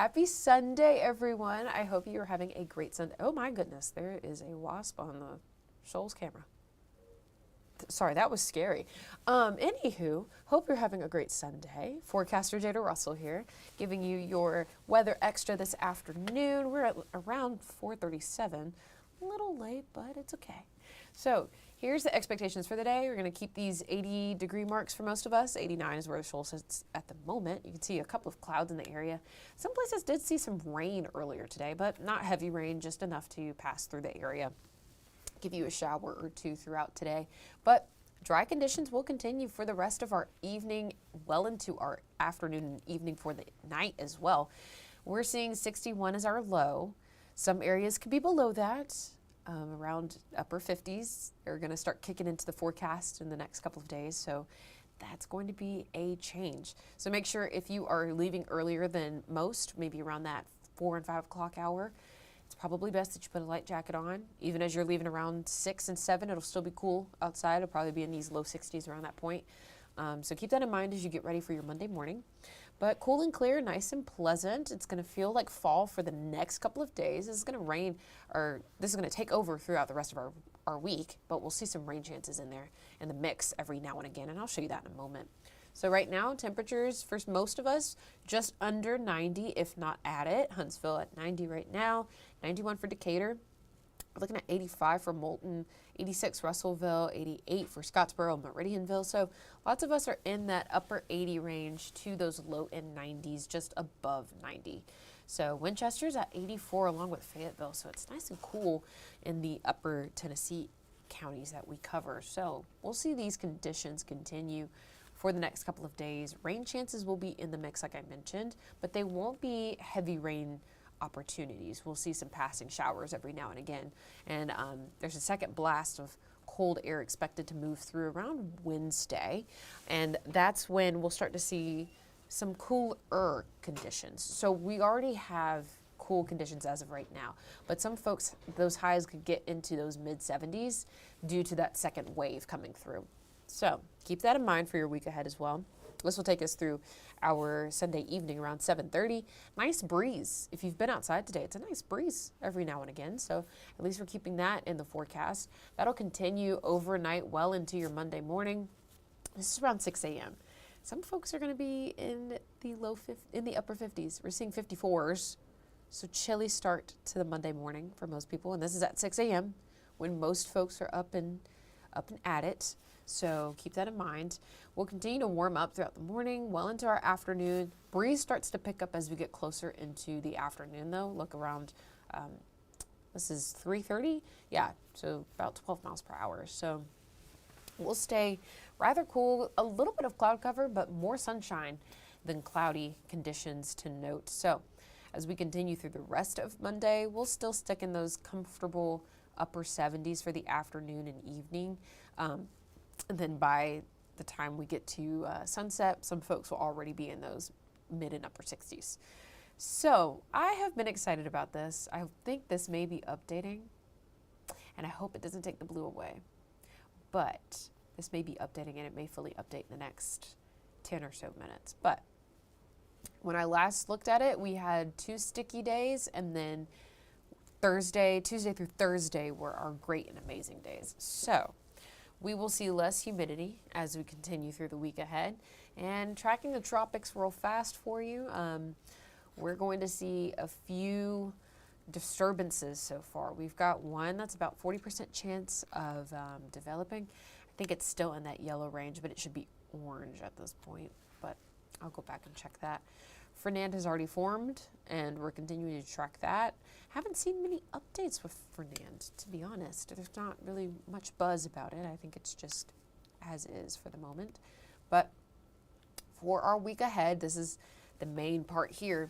Happy Sunday, everyone. I hope you're having a great Sunday. Oh my goodness, there is a wasp on the Shoals camera. Sorry, that was scary. Anywho, hope you're having a great Sunday. Forecaster Jayda Russell here, giving you your weather extra this afternoon. We're at around 4:37. A little late, but it's okay. So here's the expectations for the day. We're going to keep these 80-degree marks for most of us. 89 is where the Shoals sits at the moment. You can see a couple of clouds in the area. Some places did see some rain earlier today, but not heavy rain, just enough to pass through the area. Give you a shower or two throughout today, but dry conditions will continue for the rest of our evening, well into our afternoon and evening for the night as well. We're seeing 61 as our low. Some areas could be below that, around upper 50s. They're going to start kicking into the forecast in the next couple of days, so that's going to be a change. So make sure if you are leaving earlier than most, maybe around that 4 and 5 o'clock hour, it's probably best that you put a light jacket on. Even as you're leaving around 6 and 7, it'll still be cool outside. It'll probably be in these low 60s around that point. So keep that in mind as you get ready for your Monday morning. But cool and clear, nice and pleasant. It's going to feel like fall for the next couple of days. This is going to rain, or this is going to take over throughout the rest of our week, but we'll see some rain chances in there in the mix every now and again, and I'll show you that in a moment. So right now, temperatures for most of us, just under 90, if not at it. Huntsville at 90 right now, 91 for Decatur. We're looking at 85 for Moulton, 86 Russellville, 88 for Scottsboro and Meridianville. So lots of us are in that upper 80 range to those low end 90s, just above 90. So Winchester's at 84 along with Fayetteville. So it's nice and cool in the upper Tennessee counties that we cover. So we'll see these conditions continue for the next couple of days. Rain chances will be in the mix, like I mentioned, but they won't be heavy rain opportunities. We'll see some passing showers every now and again. And there's a second blast of cold air expected to move through around Wednesday. And that's when we'll start to see some cooler conditions. So we already have cool conditions as of right now, but some folks, those highs could get into those mid 70s due to that second wave coming through. So keep that in mind for your week ahead as well. This will take us through our Sunday evening around 7:30. Nice breeze. If you've been outside today, it's a nice breeze every now and again. So at least we're keeping that in the forecast. That'll continue overnight well into your Monday morning. This is around 6 a.m. Some folks are going to be in the upper 50s. We're seeing 54s. So chilly start to the Monday morning for most people. And this is at 6 a.m. when most folks are up and at it. So keep that in mind. We'll continue to warm up throughout the morning, well into our afternoon. Breeze starts to pick up as we get closer into the afternoon though. Look around, this is 3:30. Yeah, so about 12 miles per hour. So we'll stay rather cool, a little bit of cloud cover, but more sunshine than cloudy conditions to note. So as we continue through the rest of Monday, we'll still stick in those comfortable upper 70s for the afternoon and evening. And then by the time we get to sunset, some folks will already be in those mid and upper 60s. So I have been excited about this. I think this may be updating, and I hope it doesn't take the blue away. But this may be updating, and it may fully update in the next 10 or so minutes. But when I last looked at it, we had 2 sticky days, and then Tuesday through Thursday were our great and amazing days. So we will see less humidity as we continue through the week ahead. And tracking the tropics real fast for you, we're going to see a few disturbances so far. We've got one that's about 40% chance of developing. I think it's still in that yellow range, but it should be orange at this point. But I'll go back and check that. Fernand has already formed, and we're continuing to track that. Haven't seen many updates with Fernand, to be honest. There's not really much buzz about it. I think it's just as is for the moment. But for our week ahead, this is the main part here.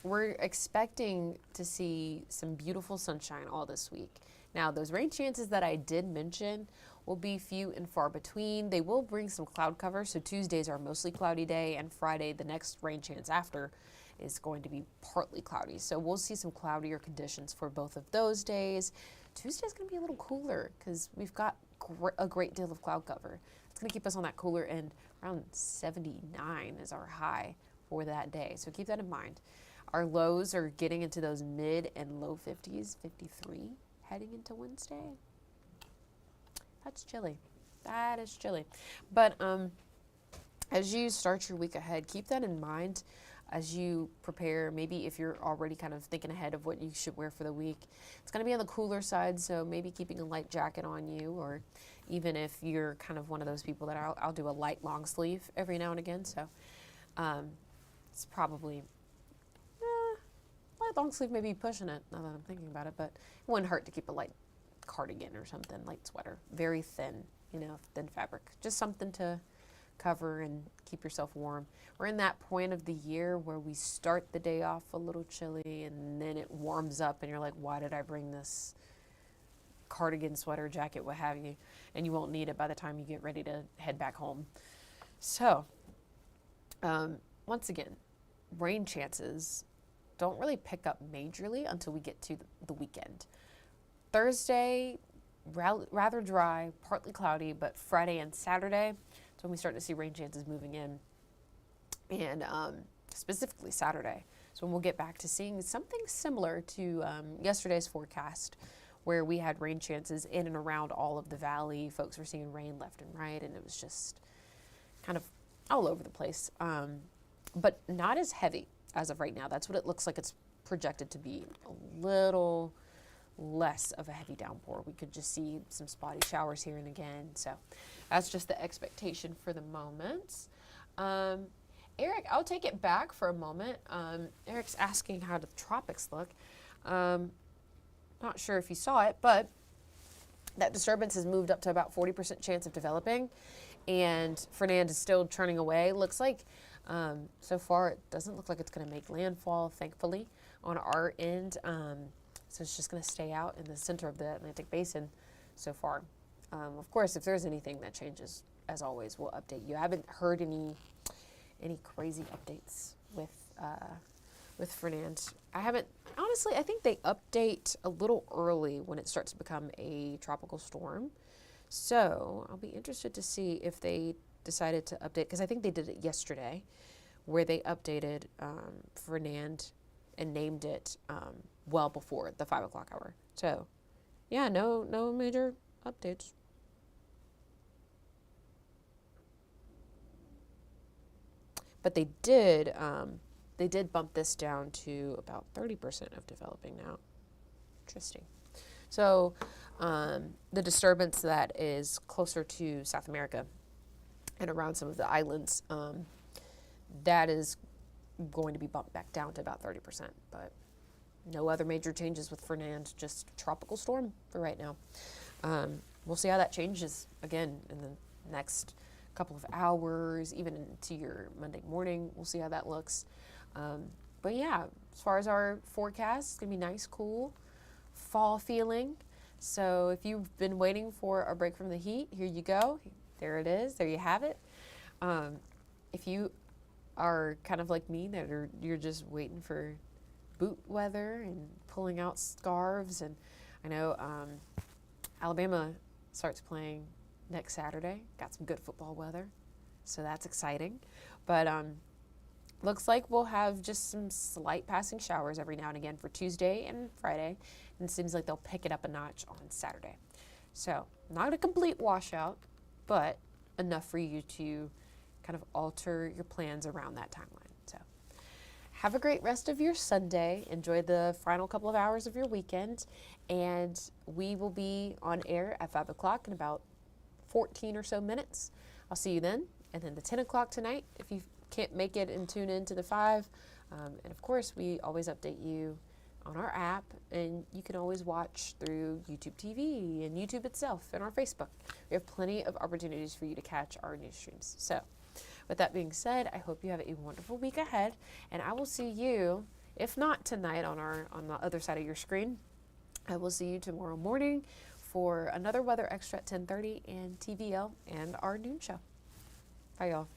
We're expecting to see some beautiful sunshine all this week. Now, those rain chances that I did mention will be few and far between. They will bring some cloud cover, so Tuesdays are mostly cloudy day, and Friday, the next rain chance after, is going to be partly cloudy. So we'll see some cloudier conditions for both of those days. Tuesday's going to be a little cooler because we've got a great deal of cloud cover. It's going to keep us on that cooler end. Around 79 is our high for that day, so keep that in mind. Our lows are getting into those mid and low 50s, 53 heading into Wednesday. That's chilly. That is chilly. But as you start your week ahead, keep that in mind as you prepare. Maybe if you're already kind of thinking ahead of what you should wear for the week. It's going to be on the cooler side, so maybe keeping a light jacket on you, or even if you're kind of one of those people that I'll do a light long sleeve every now and again. So it's probably light long sleeve, maybe pushing it now that I'm thinking about it, but it wouldn't hurt to keep a light cardigan or something, light sweater, very thin, thin fabric, just something to cover and keep yourself warm. We're in that point of the year where we start the day off a little chilly and then it warms up and you're like, why did I bring this cardigan, sweater, jacket, what have you, and you won't need it by the time you get ready to head back home. So once again, rain chances don't really pick up majorly until we get to the weekend. Thursday, rather dry, partly cloudy, but Friday and Saturday, that's when we start to see rain chances moving in. And specifically Saturday. So when we'll get back to seeing something similar to yesterday's forecast, where we had rain chances in and around all of the valley. Folks were seeing rain left and right, and it was just kind of all over the place. But not as heavy as of right now. That's what it looks like it's projected to be. A little less of a heavy downpour. We could just see some spotty showers here and again. So that's just the expectation for the moment. Eric, I'll take it back for a moment. Eric's asking how the tropics look. Not sure if you saw it, but that disturbance has moved up to about 40% chance of developing, and Fernand is still churning away. Looks like so far it doesn't look like it's going to make landfall, thankfully, on our end. So it's just going to stay out in the center of the Atlantic Basin so far. Of course, if there's anything that changes, as always, we'll update you. I haven't heard any crazy updates with Fernand. I haven't, honestly, I think they update a little early when it starts to become a tropical storm. So I'll be interested to see if they decided to update, because I think they did it yesterday, where they updated Fernand and named it well before the 5 o'clock hour. So yeah, no major updates. But they did bump this down to about 30% of developing now. Interesting. So the disturbance that is closer to South America and around some of the islands, that is going to be bumped back down to about 30%. But no other major changes with Fernand, just tropical storm for right now. We'll see how that changes again in the next couple of hours, even into your Monday morning. We'll see how that looks. But yeah, as far as our forecast, it's going to be nice, cool, fall feeling. So if you've been waiting for a break from the heat, here you go. There it is. There you have it. If you are kind of like me, you're just waiting for boot weather and pulling out scarves, and I know Alabama starts playing next Saturday. Got some good football weather, so that's exciting. But looks like we'll have just some slight passing showers every now and again for Tuesday and Friday, and it seems like they'll pick it up a notch on Saturday. So not a complete washout, but enough for you to kind of alter your plans around that timeline. So have a great rest of your Sunday. Enjoy the final couple of hours of your weekend, and we will be on air at 5 o'clock in about 14 or so minutes. I'll see you then. And then the 10 o'clock tonight, if you can't make it and tune in to the 5. And of course, we always update you on our app, and you can always watch through YouTube TV and YouTube itself and our Facebook. We have plenty of opportunities for you to catch our news streams. So with that being said, I hope you have a wonderful week ahead, and I will see you, if not tonight on the other side of your screen, I will see you tomorrow morning for another Weather Extra at 10:30 and TVL and our noon show. Bye, y'all.